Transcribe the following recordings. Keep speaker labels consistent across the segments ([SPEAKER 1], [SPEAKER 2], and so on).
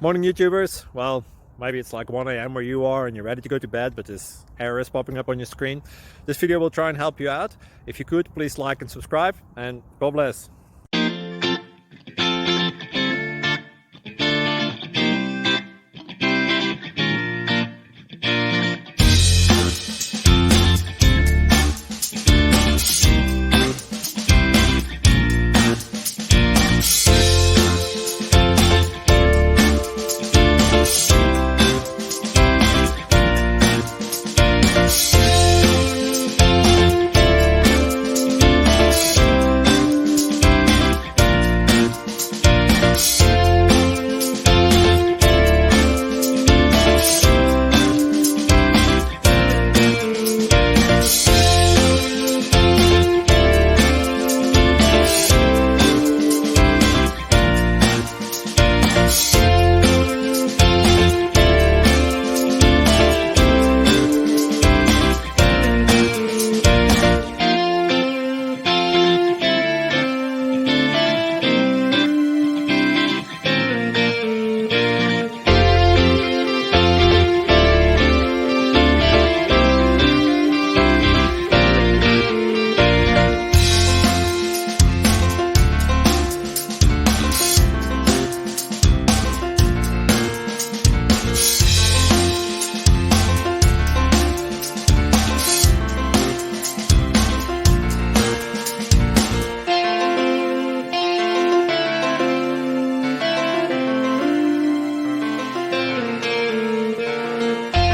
[SPEAKER 1] Morning YouTubers. Well, maybe it's like 1 a.m. where you are and you're ready to go to bed, but this error is popping up on your screen. This video will try and help you out. If you could, please like and subscribe, and God bless.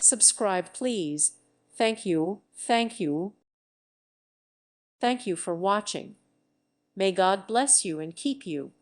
[SPEAKER 2] Subscribe, please. Thank you, thank you. Thank you for watching. May God bless you and keep you.